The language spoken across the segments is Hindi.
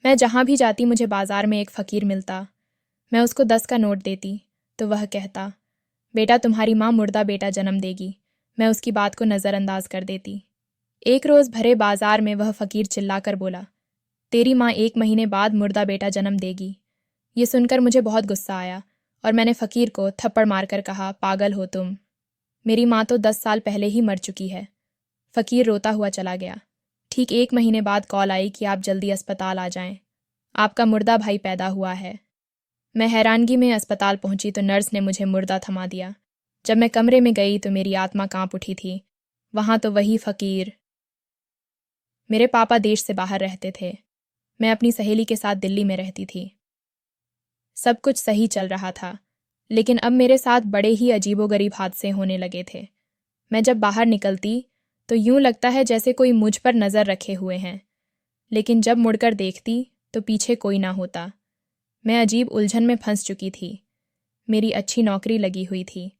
मैं जहाँ भी जाती मुझे बाजार में एक फ़कीर मिलता। मैं उसको 10 का नोट देती तो वह कहता, बेटा तुम्हारी माँ मुर्दा बेटा जन्म देगी। मैं उसकी बात को नज़रअंदाज कर देती। एक रोज़ भरे बाजार में वह फ़कीर चिल्लाकर बोला, तेरी माँ 1 महीने बाद मुर्दा बेटा जन्म देगी। ये सुनकर मुझे बहुत गुस्सा आया और मैंने फ़कीर को थप्पड़ मारकर कहा, पागल हो तुम। मेरी माँ तो 10 साल पहले ही मर चुकी है। फ़कीर रोता हुआ चला गया। ठीक 1 महीने बाद कॉल आई कि आप जल्दी अस्पताल आ जाएं। आपका मुर्दा भाई पैदा हुआ है। मैं हैरानगी में अस्पताल पहुंची तो नर्स ने मुझे मुर्दा थमा दिया। जब मैं कमरे में गई तो मेरी आत्मा कांप उठी थी। वहां तो वही फ़कीर। मेरे पापा देश से बाहर रहते थे। मैं अपनी सहेली के साथ दिल्ली में रहती थी। सब कुछ सही चल रहा था, लेकिन अब मेरे साथ बड़े ही अजीबोगरीब हादसे होने लगे थे। मैं जब बाहर निकलती तो यूं लगता है जैसे कोई मुझ पर नज़र रखे हुए हैं, लेकिन जब मुड़कर देखती तो पीछे कोई ना होता। मैं अजीब उलझन में फंस चुकी थी। मेरी अच्छी नौकरी लगी हुई थी।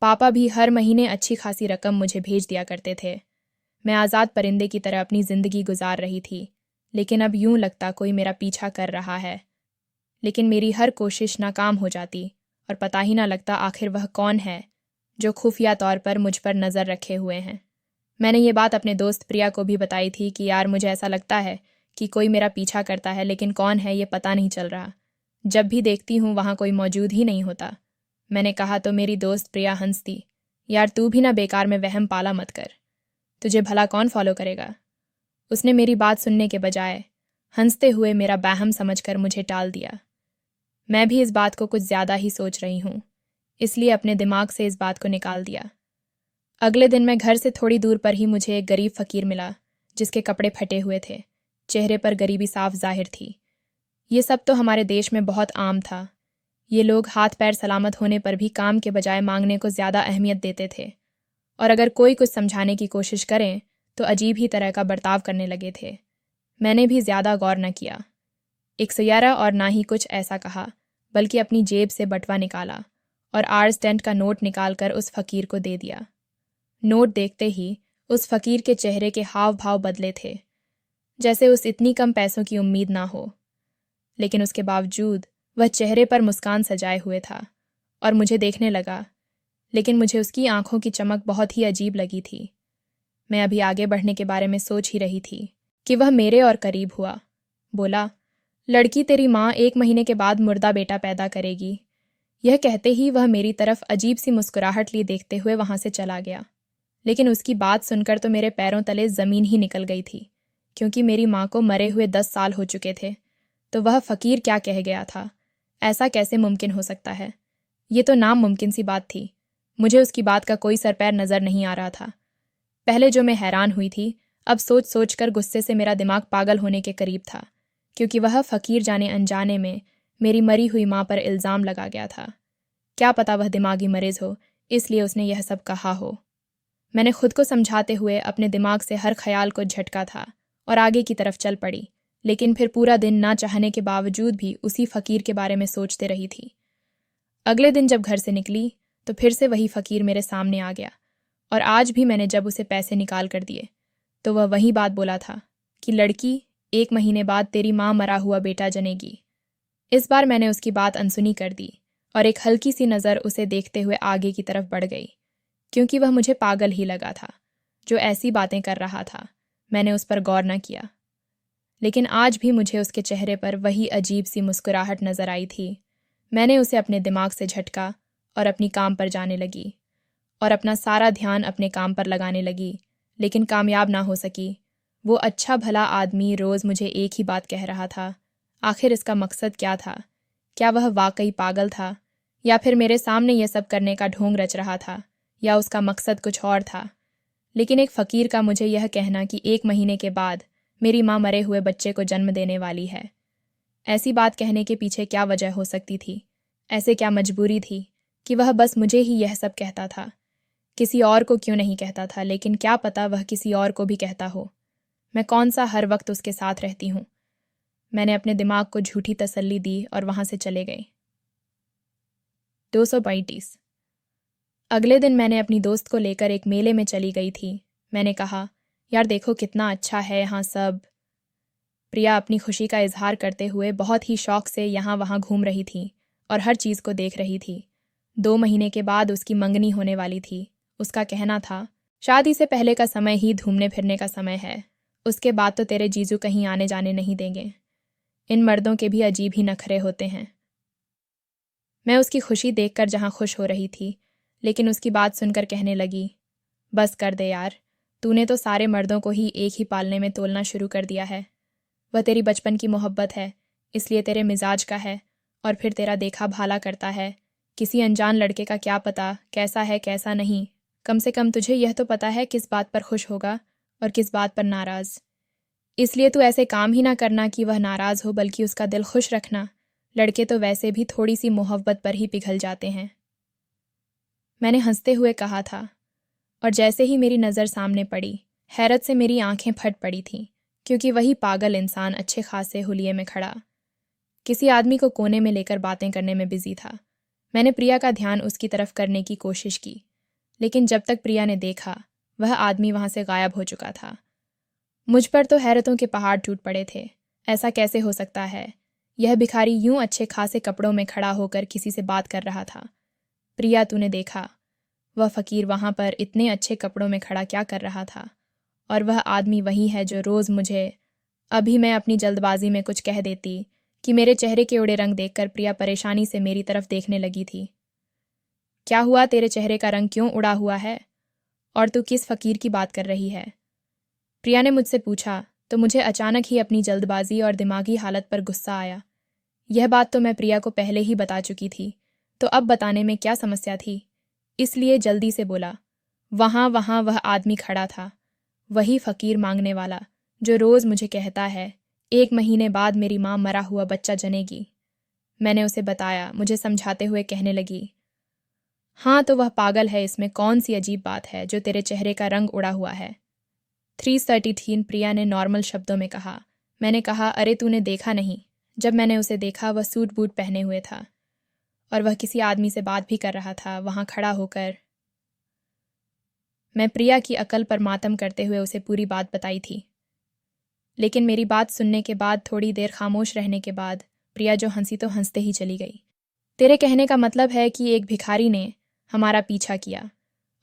पापा भी हर महीने अच्छी खासी रकम मुझे भेज दिया करते थे। मैं आज़ाद परिंदे की तरह अपनी ज़िंदगी गुजार रही थी, लेकिन अब यूं लगता कोई मेरा पीछा कर रहा है। लेकिन मेरी हर कोशिश नाकाम हो जाती और पता ही ना लगता आखिर वह कौन है जो खुफिया तौर पर मुझ पर नज़र रखे हुए हैं। मैंने ये बात अपने दोस्त प्रिया को भी बताई थी कि यार मुझे ऐसा लगता है कि कोई मेरा पीछा करता है, लेकिन कौन है ये पता नहीं चल रहा। जब भी देखती हूँ वहाँ कोई मौजूद ही नहीं होता। मैंने कहा तो मेरी दोस्त प्रिया हंसती, यार तू भी ना बेकार में वहम पाला मत कर, तुझे भला कौन फॉलो करेगा। उसने मेरी बात सुनने के बजाय हंसते हुए मेरा बाहम समझकर मुझे टाल दिया। मैं भी इस बात को कुछ ज़्यादा ही सोच रही हूँ, इसलिए अपने दिमाग से इस बात को निकाल दिया। अगले दिन मैं घर से थोड़ी दूर पर ही मुझे एक गरीब फ़कीर मिला, जिसके कपड़े फटे हुए थे, चेहरे पर गरीबी साफ जाहिर थी। ये सब तो हमारे देश में बहुत आम था। ये लोग हाथ पैर सलामत होने पर भी काम के बजाय मांगने को ज़्यादा अहमियत देते थे, और अगर कोई कुछ समझाने की कोशिश करें तो अजीब ही तरह का बर्ताव करने लगे थे। मैंने भी ज़्यादा गौर न किया, एक सैयारा और ना ही कुछ ऐसा कहा, बल्कि अपनी जेब से बटवा निकाला और आर्स-10 का नोट निकालकर उस फ़कीर को दे दिया। नोट देखते ही उस फ़कीर के चेहरे के हाव भाव बदले थे, जैसे उस इतनी कम पैसों की उम्मीद ना हो। लेकिन उसके बावजूद वह चेहरे पर मुस्कान सजाए हुए था और मुझे देखने लगा, लेकिन मुझे उसकी आंखों की चमक बहुत ही अजीब लगी थी। मैं अभी आगे बढ़ने के बारे में सोच ही रही थी कि वह मेरे और करीब हुआ। बोला, लड़की तेरी माँ 1 महीने के बाद मुर्दा बेटा पैदा करेगी। यह कहते ही वह मेरी तरफ अजीब सी मुस्कुराहट लिए देखते हुए वहां से चला गया। लेकिन उसकी बात सुनकर तो मेरे पैरों तले ज़मीन ही निकल गई थी, क्योंकि मेरी माँ को मरे हुए 10 साल हो चुके थे। तो वह फ़कीर क्या कह गया था? ऐसा कैसे मुमकिन हो सकता है? ये तो नामुमकिन सी बात थी। मुझे उसकी बात का कोई सर पैर नज़र नहीं आ रहा था। पहले जो मैं हैरान हुई थी, अब सोच सोच कर गुस्से से मेरा दिमाग पागल होने के करीब था, क्योंकि वह फ़कीर जाने अनजाने में मेरी मरी हुई माँ पर इल्ज़ाम लगा गया था। क्या पता वह दिमागी मरीज़ हो, इसलिए उसने यह सब कहा हो। मैंने खुद को समझाते हुए अपने दिमाग से हर ख्याल को झटका था और आगे की तरफ चल पड़ी, लेकिन फिर पूरा दिन ना चाहने के बावजूद भी उसी फ़कीर के बारे में सोचते रही थी। अगले दिन जब घर से निकली तो फिर से वही फ़कीर मेरे सामने आ गया, और आज भी मैंने जब उसे पैसे निकाल कर दिए तो वह वही बात बोला था कि लड़की 1 महीने बाद तेरी माँ मरा हुआ बेटा जनेगी। इस बार मैंने उसकी बात अनसुनी कर दी और एक हल्की सी नज़र उसे देखते हुए आगे की तरफ बढ़ गई, क्योंकि वह मुझे पागल ही लगा था जो ऐसी बातें कर रहा था। मैंने उस पर गौर न किया, लेकिन आज भी मुझे उसके चेहरे पर वही अजीब सी मुस्कुराहट नजर आई थी। मैंने उसे अपने दिमाग से झटका और अपनी काम पर जाने लगी और अपना सारा ध्यान अपने काम पर लगाने लगी, लेकिन कामयाब ना हो सकी। वो अच्छा भला आदमी रोज़ मुझे एक ही बात कह रहा था। आखिर इसका मकसद क्या था? क्या वह वाकई पागल था, या फिर मेरे सामने यह सब करने का ढोंग रच रहा था, या उसका मकसद कुछ और था? लेकिन एक फ़कीर का मुझे यह कहना कि 1 महीने के बाद मेरी माँ मरे हुए बच्चे को जन्म देने वाली है, ऐसी बात कहने के पीछे क्या वजह हो सकती थी? ऐसे क्या मजबूरी थी कि वह बस मुझे ही यह सब कहता था? किसी और को क्यों नहीं कहता था? लेकिन क्या पता वह किसी और को भी कहता हो। मैं कौन सा हर वक्त उसके साथ रहती हूँ। मैंने अपने दिमाग को झूठी तसल्ली दी और वहां से चले गई। 232। अगले दिन मैंने अपनी दोस्त को लेकर एक मेले में चली गई थी। मैंने कहा, यार देखो कितना अच्छा है यहाँ सब। प्रिया अपनी खुशी का इजहार करते हुए बहुत ही शौक से यहाँ वहाँ घूम रही थी और हर चीज़ को देख रही थी। 2 महीने के बाद उसकी मंगनी होने वाली थी। उसका कहना था, शादी से पहले का समय ही घूमने फिरने का समय है, उसके बाद तो तेरे जीजू कहीं आने जाने नहीं देंगे। इन मर्दों के भी अजीब ही नखरे होते हैं। मैं उसकी खुशी देखकर जहाँ खुश हो रही थी, लेकिन उसकी बात सुनकर कहने लगी, बस कर दे यार, तूने तो सारे मर्दों को ही एक ही पालने में तोलना शुरू कर दिया है। वह तेरी बचपन की मोहब्बत है, इसलिए तेरे मिजाज का है, और फिर तेरा देखा भाला करता है। किसी अनजान लड़के का क्या पता कैसा है कैसा नहीं। कम से कम तुझे यह तो पता है किस बात पर खुश होगा और किस बात पर नाराज़। इसलिए तू ऐसे काम ही ना करना कि वह नाराज़ हो, बल्कि उसका दिल खुश रखना। लड़के तो वैसे भी थोड़ी सी मोहब्बत पर ही पिघल जाते हैं। मैंने हंसते हुए कहा था, और जैसे ही मेरी नज़र सामने पड़ी, हैरत से मेरी आंखें फट पड़ी थीं, क्योंकि वही पागल इंसान अच्छे खासे हुलिये में खड़ा किसी आदमी को कोने में लेकर बातें करने में बिजी था। मैंने प्रिया का ध्यान उसकी तरफ करने की कोशिश की, लेकिन जब तक प्रिया ने देखा, वह आदमी वहां से गायब हो चुका था। मुझ पर तो हैरतों के पहाड़ टूट पड़े थे। ऐसा कैसे हो सकता है? यह भिखारी यूं अच्छे खासे कपड़ों में खड़ा होकर किसी से बात कर रहा था। प्रिया, तूने देखा, वह फकीर वहां पर इतने अच्छे कपड़ों में खड़ा क्या कर रहा था? और वह आदमी वही है जो रोज़ मुझे... अभी मैं अपनी जल्दबाजी में कुछ कह देती कि मेरे चेहरे के उड़े रंग देखकर प्रिया परेशानी से मेरी तरफ देखने लगी थी। क्या हुआ, तेरे चेहरे का रंग क्यों उड़ा हुआ है? और तू किस फकीर की बात कर रही है? प्रिया ने मुझसे पूछा तो मुझे अचानक ही अपनी जल्दबाजी और दिमागी हालत पर गुस्सा आया। यह बात तो मैं प्रिया को पहले ही बता चुकी थी, तो अब बताने में क्या समस्या थी? इसलिए जल्दी से बोला, वहाँ वहाँ वह आदमी खड़ा था, वही फकीर मांगने वाला जो रोज़ मुझे कहता है 1 महीने बाद मेरी माँ मरा हुआ बच्चा जनेगी। मैंने उसे बताया, मुझे समझाते हुए कहने लगी, हाँ तो वह पागल है, इसमें कौन सी अजीब बात है जो तेरे चेहरे का रंग उड़ा हुआ है। 333, प्रिया ने नॉर्मल शब्दों में कहा। मैंने कहा, अरे तूने देखा नहीं? जब मैंने उसे देखा, वह सूट बूट पहने हुए था और वह किसी आदमी से बात भी कर रहा था वहां खड़ा होकर। मैं प्रिया की अकल पर मातम करते हुए उसे पूरी बात बताई थी, लेकिन मेरी बात सुनने के बाद थोड़ी देर खामोश रहने के बाद प्रिया जो हंसी तो हंसते ही चली गई। तेरे कहने का मतलब है कि एक भिखारी ने हमारा पीछा किया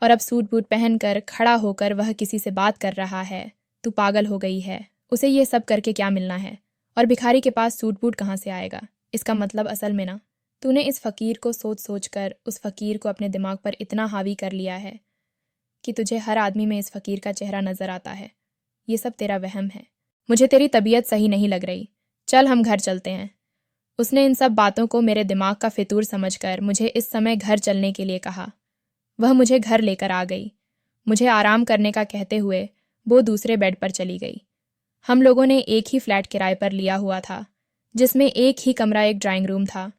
और अब सूट बूट पहनकर खड़ा होकर वह किसी से बात कर रहा है? तू पागल हो गई है। उसे ये सब करके क्या मिलना है? और भिखारी के पास सूट बूट कहाँ से आएगा? इसका मतलब असल में ना, तूने इस फकीर को सोच सोच कर उस फकीर को अपने दिमाग पर इतना हावी कर लिया है कि तुझे हर आदमी में इस फकीर का चेहरा नजर आता है। ये सब तेरा वहम है। मुझे तेरी तबीयत सही नहीं लग रही, चल हम घर चलते हैं। उसने इन सब बातों को मेरे दिमाग का फितूर समझकर मुझे इस समय घर चलने के लिए कहा। वह मुझे घर लेकर आ गई। मुझे आराम करने का कहते हुए वो दूसरे बेड पर चली गई। हम लोगों ने एक ही फ्लैट किराए पर लिया हुआ था, जिसमें एक ही कमरा, एक ड्राइंग रूम था,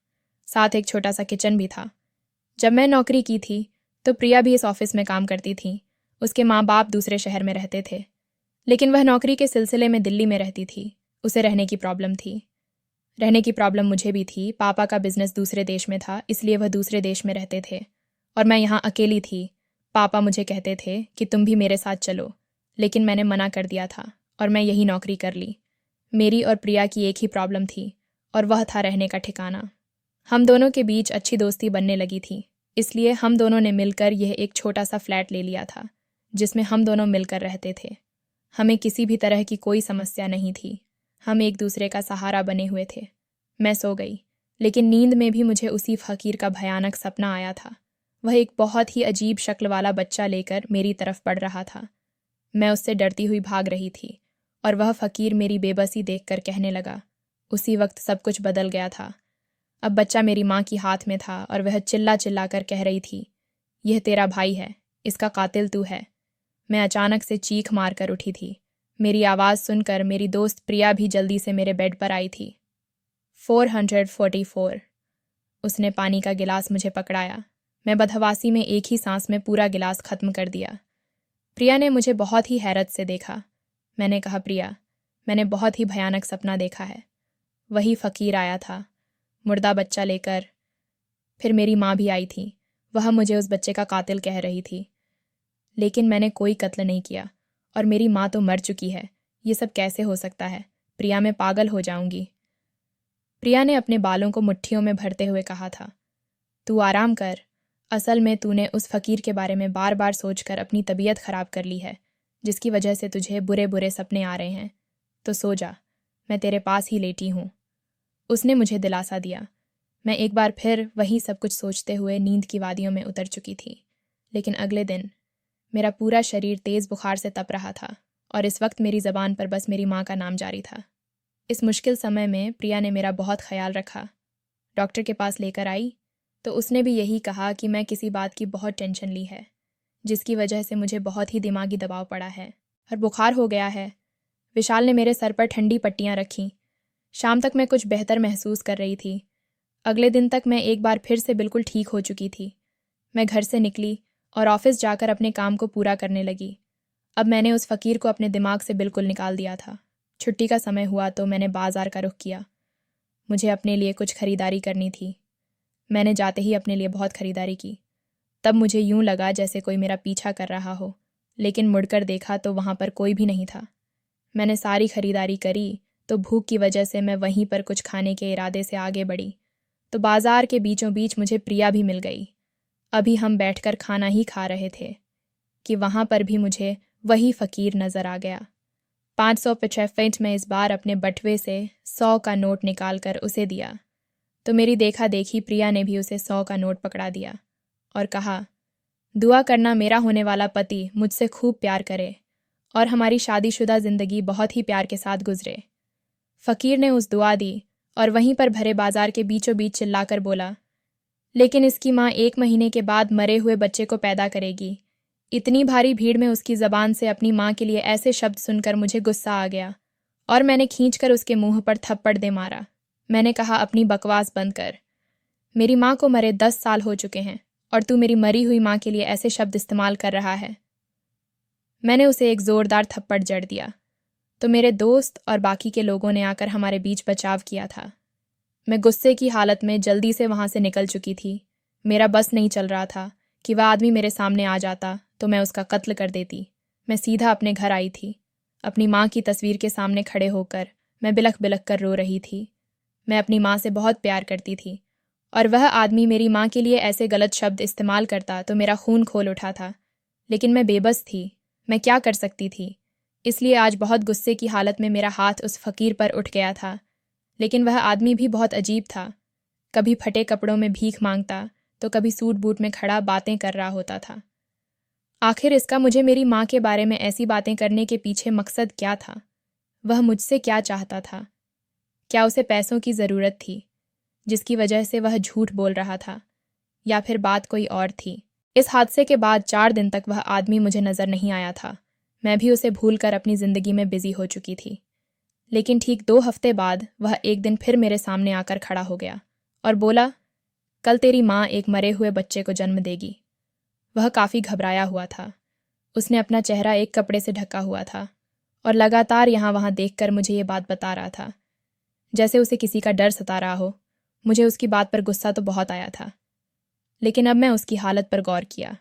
साथ एक छोटा सा किचन भी था। जब मैं नौकरी की थी तो प्रिया भी इस ऑफिस में काम करती थी। उसके माँ बाप दूसरे शहर में रहते थे, लेकिन वह नौकरी के सिलसिले में दिल्ली में रहती थी। उसे रहने की प्रॉब्लम थी। रहने की प्रॉब्लम मुझे भी थी। पापा का बिजनेस दूसरे देश में था, इसलिए वह दूसरे देश में रहते थे और मैं यहाँ अकेली थी। पापा मुझे कहते थे कि तुम भी मेरे साथ चलो, लेकिन मैंने मना कर दिया था और मैं यही नौकरी कर ली। मेरी और प्रिया की एक ही प्रॉब्लम थी और वह था रहने का ठिकाना। हम दोनों के बीच अच्छी दोस्ती बनने लगी थी, इसलिए हम दोनों ने मिलकर यह एक छोटा सा फ्लैट ले लिया था, जिसमें हम दोनों मिलकर रहते थे। हमें किसी भी तरह की कोई समस्या नहीं थी। हम एक दूसरे का सहारा बने हुए थे। मैं सो गई, लेकिन नींद में भी मुझे उसी फकीर का भयानक सपना आया था। वह एक बहुत ही अजीब शक्ल वाला बच्चा लेकर मेरी तरफ बढ़ रहा था। मैं उससे डरती हुई भाग रही थी और वह फकीर मेरी बेबसी देखकर कहने लगा। उसी वक्त सब कुछ बदल गया था। अब बच्चा मेरी माँ की हाथ में था और वह चिल्ला चिल्ला कर कह रही थी, यह तेरा भाई है, इसका कातिल तू है। मैं अचानक से चीख मार कर उठी थी। मेरी आवाज़ सुनकर मेरी दोस्त प्रिया भी जल्दी से मेरे बेड पर आई थी। 444। उसने पानी का गिलास मुझे पकड़ाया। मैं बदहवासी में एक ही सांस में पूरा गिलास खत्म कर दिया। प्रिया ने मुझे बहुत ही हैरत से देखा। मैंने कहा, प्रिया, मैंने बहुत ही भयानक सपना देखा है। वही फकीर आया था, मुर्दा बच्चा लेकर। फिर मेरी माँ भी आई थी। वह मुझे उस बच्चे का कातिल कह रही थी, लेकिन मैंने कोई कत्ल नहीं किया और मेरी माँ तो मर चुकी है। ये सब कैसे हो सकता है? प्रिया मैं पागल हो जाऊंगी। प्रिया ने अपने बालों को मुट्ठियों में भरते हुए कहा था, तू आराम कर। असल में तूने उस फकीर के बारे में बार बार सोचकर अपनी तबीयत खराब कर ली है, जिसकी वजह से तुझे बुरे बुरे सपने आ रहे हैं। तो सो जा, मैं तेरे पास ही लेटी हूँ। उसने मुझे दिलासा दिया। मैं एक बार फिर वही सब कुछ सोचते हुए नींद की वादियों में उतर चुकी थी। लेकिन अगले दिन मेरा पूरा शरीर तेज़ बुखार से तप रहा था और इस वक्त मेरी ज़बान पर बस मेरी माँ का नाम जारी था। इस मुश्किल समय में प्रिया ने मेरा बहुत ख्याल रखा। डॉक्टर के पास लेकर आई तो उसने भी यही कहा कि मैं किसी बात की बहुत टेंशन ली है, जिसकी वजह से मुझे बहुत ही दिमागी दबाव पड़ा है और बुखार हो गया है। विशाल ने मेरे सर पर ठंडी पट्टियाँ रखीं। शाम तक मैं कुछ बेहतर महसूस कर रही थी। अगले दिन तक मैं एक बार फिर से बिल्कुल ठीक हो चुकी थी। मैं घर से निकली और ऑफिस जाकर अपने काम को पूरा करने लगी। अब मैंने उस फ़कीर को अपने दिमाग से बिल्कुल निकाल दिया था। छुट्टी का समय हुआ तो मैंने बाज़ार का रुख किया। मुझे अपने लिए कुछ खरीदारी करनी थी। मैंने जाते ही अपने लिए बहुत खरीदारी की। तब मुझे यूं लगा जैसे कोई मेरा पीछा कर रहा हो, लेकिन मुड़कर देखा तो वहाँ पर कोई भी नहीं था। मैंने सारी खरीदारी करी तो भूख की वजह से मैं वहीं पर कुछ खाने के इरादे से आगे बढ़ी तो बाजार के बीचों बीच मुझे प्रिया भी मिल गई। अभी हम बैठकर खाना ही खा रहे थे कि वहाँ पर भी मुझे वही फ़कीर नज़र आ गया। 550 में इस बार अपने बटुए से 100 का नोट निकाल कर उसे दिया तो मेरी देखा देखी प्रिया ने भी उसे 100 का नोट पकड़ा दिया और कहा, दुआ करना मेरा होने वाला पति मुझसे खूब प्यार करे और हमारी शादीशुदा ज़िंदगी बहुत ही प्यार के साथ गुजरे। फ़कीर ने उस दुआ दी और वहीं पर भरे बाजार के बीचों बीच चिल्लाकर बोला, लेकिन इसकी माँ 1 महीने के बाद मरे हुए बच्चे को पैदा करेगी। इतनी भारी भीड़ में उसकी ज़बान से अपनी माँ के लिए ऐसे शब्द सुनकर मुझे गुस्सा आ गया और मैंने खींचकर उसके मुंह पर थप्पड़ दे मारा। मैंने कहा, अपनी बकवास बंद कर। मेरी माँ को मरे 10 साल हो चुके हैं और तू मेरी मरी हुई माँ के लिए ऐसे शब्द इस्तेमाल कर रहा है। मैंने उसे एक ज़ोरदार थप्पड़ जड़ दिया तो मेरे दोस्त और बाकी के लोगों ने आकर हमारे बीच बचाव किया था। मैं गुस्से की हालत में जल्दी से वहाँ से निकल चुकी थी। मेरा बस नहीं चल रहा था कि वह आदमी मेरे सामने आ जाता तो मैं उसका कत्ल कर देती। मैं सीधा अपने घर आई थी। अपनी माँ की तस्वीर के सामने खड़े होकर मैं बिलख बिलख कर रो रही थी। मैं अपनी माँ से बहुत प्यार करती थी और वह आदमी मेरी माँ के लिए ऐसे गलत शब्द इस्तेमाल करता तो मेरा खून खोल उठा था। लेकिन मैं बेबस थी, मैं क्या कर सकती थी। इसलिए आज बहुत गुस्से की हालत में मेरा हाथ उस फ़कीर पर उठ गया था। लेकिन वह आदमी भी बहुत अजीब था। कभी फटे कपड़ों में भीख मांगता तो कभी सूट बूट में खड़ा बातें कर रहा होता था। आखिर इसका मुझे मेरी माँ के बारे में ऐसी बातें करने के पीछे मकसद क्या था? वह मुझसे क्या चाहता था? क्या उसे पैसों की ज़रूरत थी जिसकी वजह से वह झूठ बोल रहा था, या फिर बात कोई और थी? इस हादसे के बाद 4 दिन तक वह आदमी मुझे नज़र नहीं आया था। मैं भी उसे भूलकर अपनी ज़िंदगी में बिजी हो चुकी थी। लेकिन ठीक 2 हफ्ते बाद वह एक दिन फिर मेरे सामने आकर खड़ा हो गया और बोला, कल तेरी माँ एक मरे हुए बच्चे को जन्म देगी। वह काफ़ी घबराया हुआ था। उसने अपना चेहरा एक कपड़े से ढका हुआ था और लगातार यहाँ वहाँ देखकर मुझे ये बात बता रहा था, जैसे उसे किसी का डर सता रहा हो। मुझे उसकी बात पर गुस्सा तो बहुत आया था, लेकिन अब मैं उसकी हालत पर गौर किया।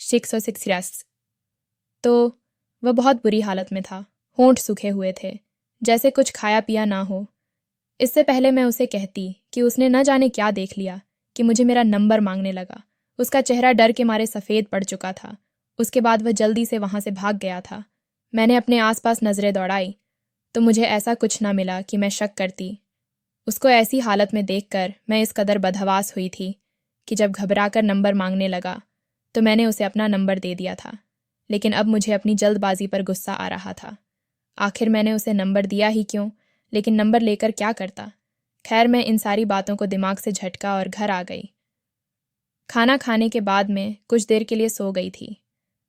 666 तो वह बहुत बुरी हालत में था। होंठ सूखे हुए थे, जैसे कुछ खाया पिया ना हो। इससे पहले मैं उसे कहती कि उसने न जाने क्या देख लिया कि मुझे मेरा नंबर मांगने लगा। उसका चेहरा डर के मारे सफ़ेद पड़ चुका था। उसके बाद वह जल्दी से वहाँ से भाग गया था। मैंने अपने आसपास नज़रें दौड़ाई तो मुझे ऐसा कुछ ना मिला कि मैं शक करती। उसको ऐसी हालत में देखकर मैं इस कदर बदहवास हुई थी कि जब घबराकर नंबर मांगने लगा तो मैंने उसे अपना नंबर दे दिया था। लेकिन अब मुझे अपनी जल्दबाजी पर गुस्सा आ रहा था। आखिर मैंने उसे नंबर दिया ही क्यों, लेकिन नंबर लेकर क्या करता। खैर, मैं इन सारी बातों को दिमाग से झटका और घर आ गई। खाना खाने के बाद मैं कुछ देर के लिए सो गई थी।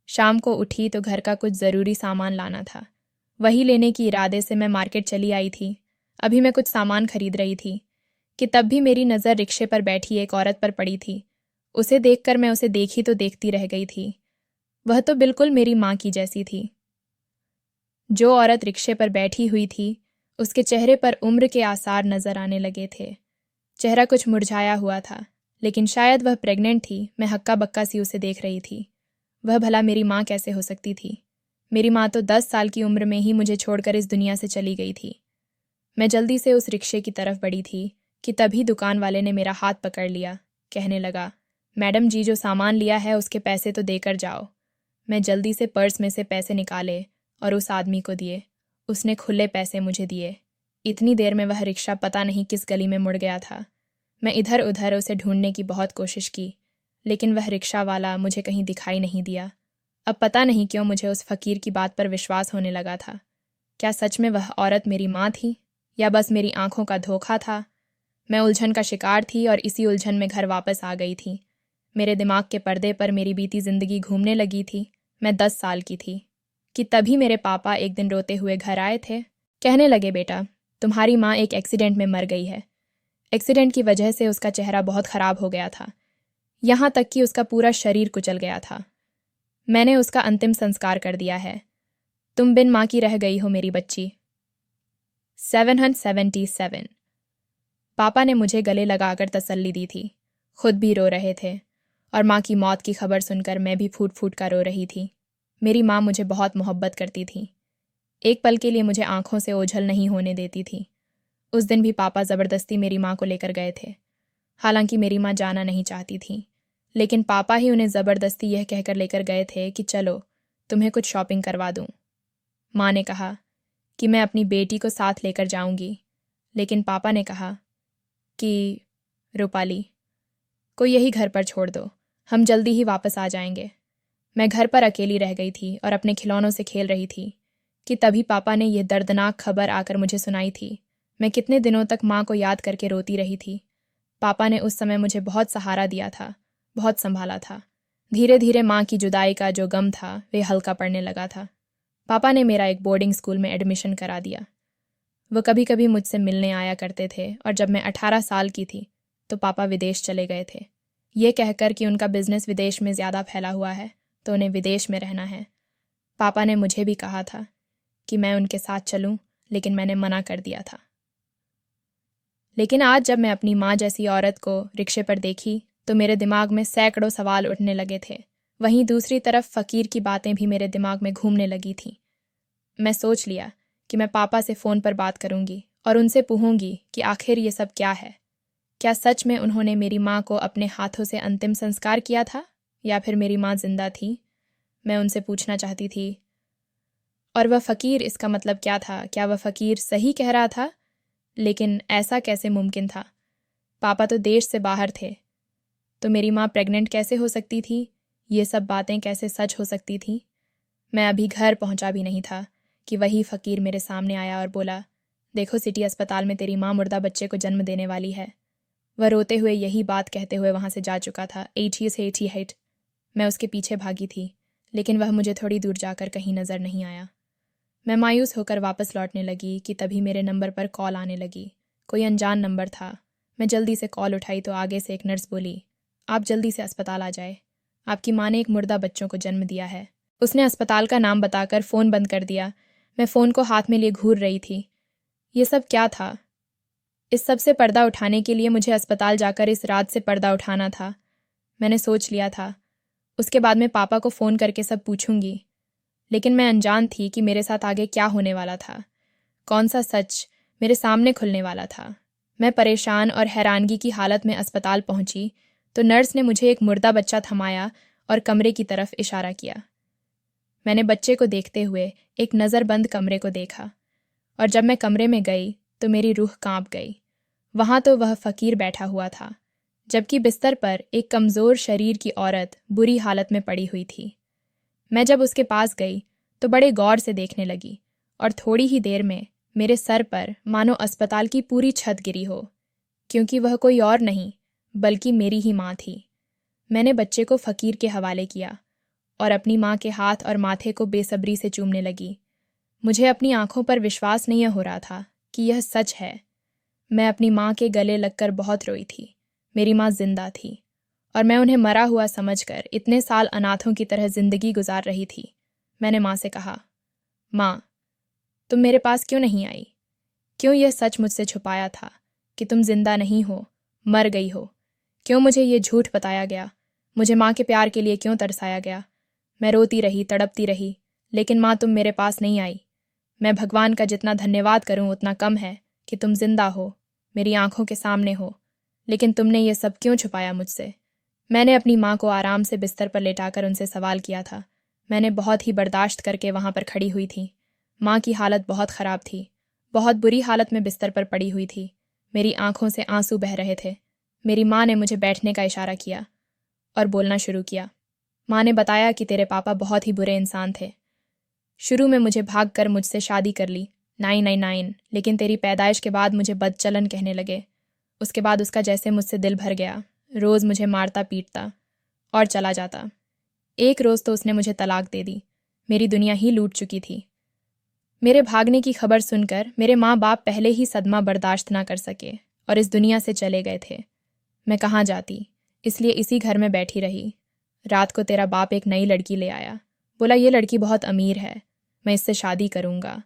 शाम को उठी तो घर का कुछ ज़रूरी सामान लाना था। वही लेने की इरादे से मैं मार्केट चली आई थी। अभी मैं कुछ सामान खरीद रही थी कि तब भी मेरी नज़र रिक्शे पर बैठी एक औरत पर पड़ी थी। उसे देखकर मैं उसे देखी तो देखती रह गई थी। वह तो बिल्कुल मेरी माँ की जैसी थी। जो औरत रिक्शे पर बैठी हुई थी उसके चेहरे पर उम्र के आसार नजर आने लगे थे। चेहरा कुछ मुरझाया हुआ था, लेकिन शायद वह प्रेग्नेंट थी। मैं हक्का बक्का सी उसे देख रही थी। वह भला मेरी माँ कैसे हो सकती थी? मेरी माँ तो 10 साल की उम्र में ही मुझे छोड़कर इस दुनिया से चली गई थी। मैं जल्दी से उस रिक्शे की तरफ बढ़ी थी कि तभी दुकान वाले ने मेरा हाथ पकड़ लिया। कहने लगा, मैडम जी, जो सामान लिया है उसके पैसे तो देकर जाओ। मैं जल्दी से पर्स में से पैसे निकाले और उस आदमी को दिए। उसने खुले पैसे मुझे दिए। इतनी देर में वह रिक्शा पता नहीं किस गली में मुड़ गया था। मैं इधर उधर उसे ढूंढने की बहुत कोशिश की, लेकिन वह रिक्शा वाला मुझे कहीं दिखाई नहीं दिया। अब पता नहीं क्यों मुझे उस फकीर की बात पर विश्वास होने लगा था। क्या सच में वह औरत मेरी माँ थी या बस मेरी आंखों का धोखा था? मैं उलझन का शिकार थी और इसी उलझन में घर वापस आ गई थी। मेरे दिमाग के पर्दे पर मेरी बीती जिंदगी घूमने लगी थी। मैं 10 साल की थी कि तभी मेरे पापा एक दिन रोते हुए घर आए थे। कहने लगे, बेटा, तुम्हारी माँ एक एक्सीडेंट में मर गई है। एक्सीडेंट की वजह से उसका चेहरा बहुत ख़राब हो गया था, यहाँ तक कि उसका पूरा शरीर कुचल गया था। मैंने उसका अंतिम संस्कार कर दिया है। तुम बिन माँ की रह गई हो मेरी बच्ची। 777। पापा ने मुझे गले लगाकर तसल्ली दी थी। खुद भी रो रहे थे और माँ की मौत की खबर सुनकर मैं भी फूट फूट कर रो रही थी। मेरी माँ मुझे बहुत मोहब्बत करती थी। एक पल के लिए मुझे आंखों से ओझल नहीं होने देती थी। उस दिन भी पापा ज़बरदस्ती मेरी माँ को लेकर गए थे। हालांकि मेरी माँ जाना नहीं चाहती थी, लेकिन पापा ही उन्हें ज़बरदस्ती यह कहकर लेकर गए थे कि चलो तुम्हें कुछ शॉपिंग करवा दूँ। माँ ने कहा कि मैं अपनी बेटी को साथ लेकर जाऊंगी, लेकिन पापा ने कहा कि रूपाली को यही घर पर छोड़ दो, हम जल्दी ही वापस आ जाएंगे। मैं घर पर अकेली रह गई थी और अपने खिलौनों से खेल रही थी कि तभी पापा ने यह दर्दनाक खबर आकर मुझे सुनाई थी। मैं कितने दिनों तक माँ को याद करके रोती रही थी। पापा ने उस समय मुझे बहुत सहारा दिया था, बहुत संभाला था। धीरे धीरे माँ की जुदाई का जो गम था वे हल्का पड़ने लगा था। पापा ने मेरा एक बोर्डिंग स्कूल में एडमिशन करा दिया। वो कभी कभी मुझसे मिलने आया करते थे और जब मैं 18 साल की थी तो पापा विदेश चले गए थे, ये कहकर कि उनका बिजनेस विदेश में ज़्यादा फैला हुआ है तो उन्हें विदेश में रहना है। पापा ने मुझे भी कहा था कि मैं उनके साथ चलूं, लेकिन मैंने मना कर दिया था। लेकिन आज जब मैं अपनी माँ जैसी औरत को रिक्शे पर देखी तो मेरे दिमाग में सैकड़ों सवाल उठने लगे थे। वहीं दूसरी तरफ फ़कीर की बातें भी मेरे दिमाग में घूमने लगी थीं। मैं सोच लिया कि मैं पापा से फ़ोन पर बात करूंगी और उनसे पूछूंगी कि आखिर ये सब क्या है। क्या सच में उन्होंने मेरी माँ को अपने हाथों से अंतिम संस्कार किया था या फिर मेरी माँ जिंदा थी? मैं उनसे पूछना चाहती थी। और वह फ़कीर, इसका मतलब क्या था? क्या वह फ़कीर सही कह रहा था? लेकिन ऐसा कैसे मुमकिन था? पापा तो देश से बाहर थे, तो मेरी माँ प्रेग्नेंट कैसे हो सकती थी? ये सब बातें कैसे सच हो सकती थी? मैं अभी घर पहुंचा भी नहीं था कि वही फ़कीर मेरे सामने आया और बोला, देखो, सिटी अस्पताल में तेरी माँ मुर्दा बच्चे को जन्म देने वाली है। वह रोते हुए यही बात कहते हुए वहाँ से जा चुका था। 88 मैं उसके पीछे भागी थी, लेकिन वह मुझे थोड़ी दूर जाकर कहीं नज़र नहीं आया। मैं मायूस होकर वापस लौटने लगी कि तभी मेरे नंबर पर कॉल आने लगी। कोई अनजान नंबर था। मैं जल्दी से कॉल उठाई तो आगे से एक नर्स बोली, आप जल्दी से अस्पताल आ जाए, आपकी माँ ने एक मुर्दा बच्चों को जन्म दिया है। उसने अस्पताल का नाम बताकर फ़ोन बंद कर दिया। मैं फ़ोन को हाथ में लिए घूर रही थी। ये सब क्या था? इस सब से पर्दा उठाने के लिए मुझे अस्पताल जाकर इस रात से पर्दा उठाना था। मैंने सोच लिया था, उसके बाद मैं पापा को फ़ोन करके सब पूछूंगी। लेकिन मैं अनजान थी कि मेरे साथ आगे क्या होने वाला था, कौन सा सच मेरे सामने खुलने वाला था। मैं परेशान और हैरानगी की हालत में अस्पताल पहुंची तो नर्स ने मुझे एक मुर्दा बच्चा थमाया और कमरे की तरफ इशारा किया। मैंने बच्चे को देखते हुए एक नज़रबंद कमरे को देखा और जब मैं कमरे में गई तो मेरी रूह कांप गई। वहाँ तो वह फ़कीर बैठा हुआ था, जबकि बिस्तर पर एक कमज़ोर शरीर की औरत बुरी हालत में पड़ी हुई थी। मैं जब उसके पास गई तो बड़े गौर से देखने लगी और थोड़ी ही देर में मेरे सर पर मानो अस्पताल की पूरी छत गिरी हो, क्योंकि वह कोई और नहीं बल्कि मेरी ही माँ थी। मैंने बच्चे को फ़कीर के हवाले किया और अपनी माँ के हाथ और माथे को बेसब्री से चूमने लगी। मुझे अपनी आंखों पर विश्वास नहीं हो रहा था कि यह सच है। मैं अपनी माँ के गले लगकर बहुत रोई थी। मेरी माँ जिंदा थी और मैं उन्हें मरा हुआ समझकर इतने साल अनाथों की तरह जिंदगी गुजार रही थी। मैंने माँ से कहा, माँ, तुम मेरे पास क्यों नहीं आई? क्यों यह सच मुझसे छुपाया था कि तुम जिंदा नहीं हो, मर गई हो? क्यों मुझे ये झूठ बताया गया? मुझे माँ के प्यार के लिए क्यों तरसाया गया? मैं रोती रही, तड़पती रही, लेकिन माँ तुम मेरे पास नहीं आई। मैं भगवान का जितना धन्यवाद करूं उतना कम है कि तुम जिंदा हो, मेरी आंखों के सामने हो, लेकिन तुमने ये सब क्यों छुपाया मुझसे? मैंने अपनी माँ को आराम से बिस्तर पर लेटाकर उनसे सवाल किया था। मैंने बहुत ही बर्दाश्त करके वहाँ पर खड़ी हुई थी। माँ की हालत बहुत ख़राब थी, बहुत बुरी हालत में बिस्तर पर पड़ी हुई थी। मेरी आंखों से आंसू बह रहे थे। मेरी माँ ने मुझे बैठने का इशारा किया और बोलना शुरू किया। माँ ने बताया कि तेरे पापा बहुत ही बुरे इंसान थे। शुरू में मुझे भाग कर मुझसे शादी कर ली 999, लेकिन तेरी पैदाइश के बाद मुझे बदचलन कहने लगे। उसके बाद उसका जैसे मुझसे दिल भर गया, रोज़ मुझे मारता पीटता और चला जाता। एक रोज़ तो उसने मुझे तलाक दे दी। मेरी दुनिया ही लूट चुकी थी। मेरे भागने की खबर सुनकर मेरे माँ बाप पहले ही सदमा बर्दाश्त ना कर सके और इस दुनिया से चले गए थे। मैं कहाँ जाती, इसलिए इसी घर में बैठी रही। रात को तेरा बाप एक नई लड़की ले आया। बोला ये लड़की बहुत अमीर है, मैं इससे शादी करूँगा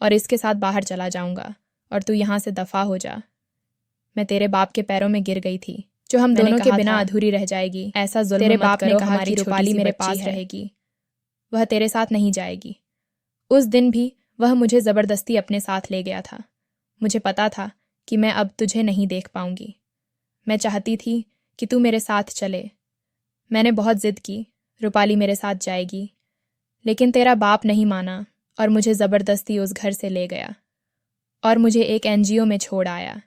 और इसके साथ बाहर चला जाऊँगा और तू यहाँ से दफ़ा हो जा। मैं तेरे बाप के पैरों में गिर गई थी। जो हम दोनों के बिना अधूरी रह जाएगी, ऐसा जुल्म तेरे बाप ने कहा हमारी रूपाली मेरे पास रहेगी, वह तेरे साथ नहीं जाएगी। उस दिन भी वह मुझे ज़बरदस्ती अपने साथ ले गया था। मुझे पता था कि मैं अब तुझे नहीं देख पाऊंगी। मैं चाहती थी कि तू मेरे साथ चले। मैंने बहुत ज़िद की, रूपाली मेरे साथ जाएगी, लेकिन तेरा बाप नहीं माना और मुझे ज़बरदस्ती उस घर से ले गया और मुझे एक NGO में छोड़ आया।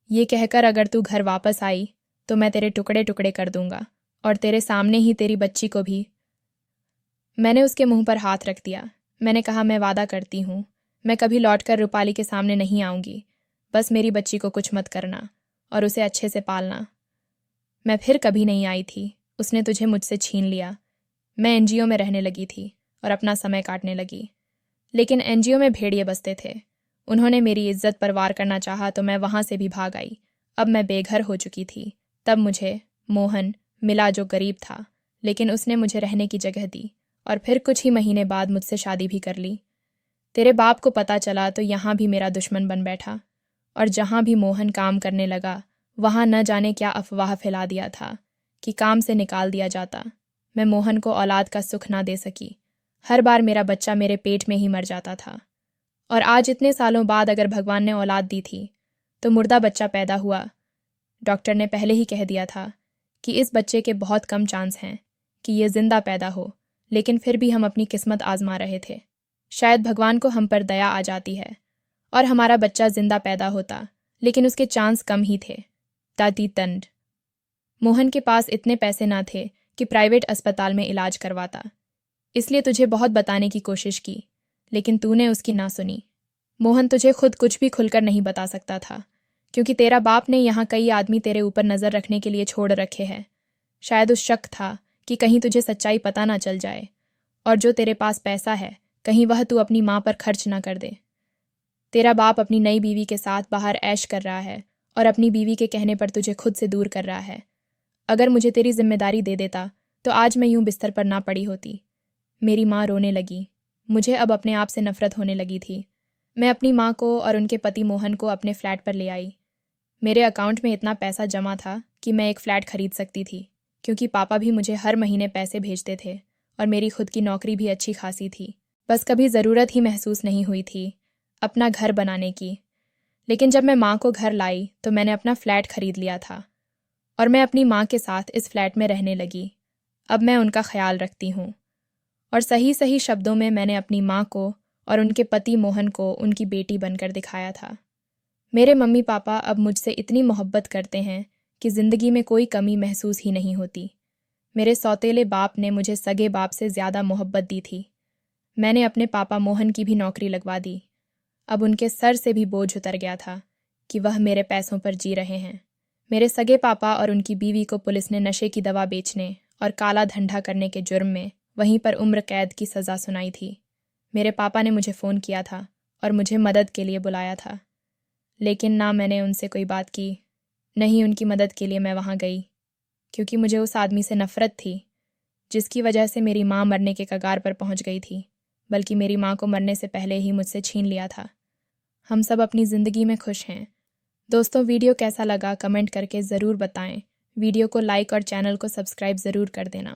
ये कहकर अगर तू घर वापस आई तो मैं तेरे टुकड़े टुकड़े कर दूंगा और तेरे सामने ही तेरी बच्ची को भी। मैंने उसके मुंह पर हाथ रख दिया। मैंने कहा मैं वादा करती हूँ, मैं कभी लौटकर रूपाली के सामने नहीं आऊँगी। बस मेरी बच्ची को कुछ मत करना और उसे अच्छे से पालना। मैं फिर कभी नहीं आई थी। उसने तुझे मुझसे छीन लिया। मैं NGO में रहने लगी थी और अपना समय काटने लगी, लेकिन NGO में भेड़िए बसते थे। उन्होंने मेरी इज्जत पर वार करना चाहा तो मैं वहाँ से भी भाग आई। अब मैं बेघर हो चुकी थी। तब मुझे मोहन मिला जो गरीब था, लेकिन उसने मुझे रहने की जगह दी और फिर कुछ ही महीने बाद मुझसे शादी भी कर ली। तेरे बाप को पता चला तो यहाँ भी मेरा दुश्मन बन बैठा और जहाँ भी मोहन काम करने लगा वहाँ न जाने क्या अफवाह फैला दिया था कि काम से निकाल दिया जाता। मैं मोहन को औलाद का सुख ना दे सकी। हर बार मेरा बच्चा मेरे पेट में ही मर जाता था। और आज इतने सालों बाद अगर भगवान ने औलाद दी थी तो मुर्दा बच्चा पैदा हुआ। डॉक्टर ने पहले ही कह दिया था कि इस बच्चे के बहुत कम चांस हैं कि ये जिंदा पैदा हो, लेकिन फिर भी हम अपनी किस्मत आजमा रहे थे। शायद भगवान को हम पर दया आ जाती है और हमारा बच्चा जिंदा पैदा होता, लेकिन उसके चांस कम ही थे। ताती तंड। मोहन के पास इतने पैसे ना थे कि प्राइवेट अस्पताल में इलाज करवाता, इसलिए तुझे बहुत बताने की कोशिश की, लेकिन तूने उसकी ना सुनी। मोहन तुझे खुद कुछ भी खुलकर नहीं बता सकता था, क्योंकि तेरा बाप ने यहाँ कई आदमी तेरे ऊपर नज़र रखने के लिए छोड़ रखे हैं। शायद उस शक था कि कहीं तुझे सच्चाई पता ना चल जाए, और जो तेरे पास पैसा है कहीं वह तू अपनी माँ पर खर्च ना कर दे। तेरा बाप अपनी नई बीवी के साथ बाहर ऐश कर रहा है और अपनी बीवी के कहने पर तुझे खुद से दूर कर रहा है। अगर मुझे तेरी जिम्मेदारी दे देता तो आज मैं यूं बिस्तर पर ना पड़ी होती। मेरी माँ रोने लगी। मुझे अब अपने आप से नफरत होने लगी थी। मैं अपनी माँ को और उनके पति मोहन को अपने फ्लैट पर ले आई। मेरे अकाउंट में इतना पैसा जमा था कि मैं एक फ़्लैट खरीद सकती थी, क्योंकि पापा भी मुझे हर महीने पैसे भेजते थे और मेरी खुद की नौकरी भी अच्छी खासी थी। बस कभी ज़रूरत ही महसूस नहीं हुई थी अपना घर बनाने की। लेकिन जब मैं माँ को घर लाई तो मैंने अपना फ़्लैट खरीद लिया था और मैं अपनी माँ के साथ इस फ्लैट में रहने लगी। अब मैं उनका ख्याल रखती हूँ। और सही सही शब्दों में मैंने अपनी माँ को और उनके पति मोहन को उनकी बेटी बनकर दिखाया था। मेरे मम्मी पापा अब मुझसे इतनी मोहब्बत करते हैं कि ज़िंदगी में कोई कमी महसूस ही नहीं होती। मेरे सौतेले बाप ने मुझे सगे बाप से ज़्यादा मोहब्बत दी थी। मैंने अपने पापा मोहन की भी नौकरी लगवा दी। अब उनके सर से भी बोझ उतर गया था कि वह मेरे पैसों पर जी रहे हैं। मेरे सगे पापा और उनकी बीवी को पुलिस ने नशे की दवा बेचने और काला धंधा करने के जुर्म में वहीं पर उम्र कैद की सज़ा सुनाई थी। मेरे पापा ने मुझे फ़ोन किया था और मुझे मदद के लिए बुलाया था, लेकिन ना मैंने उनसे कोई बात की, नहीं उनकी मदद के लिए मैं वहाँ गई, क्योंकि मुझे उस आदमी से नफ़रत थी जिसकी वजह से मेरी माँ मरने के कगार पर पहुँच गई थी, बल्कि मेरी माँ को मरने से पहले ही मुझसे छीन लिया था। हम सब अपनी ज़िंदगी में खुश हैं। दोस्तों, वीडियो कैसा लगा कमेंट करके ज़रूर बताएं। वीडियो को लाइक और चैनल को सब्सक्राइब ज़रूर कर देना।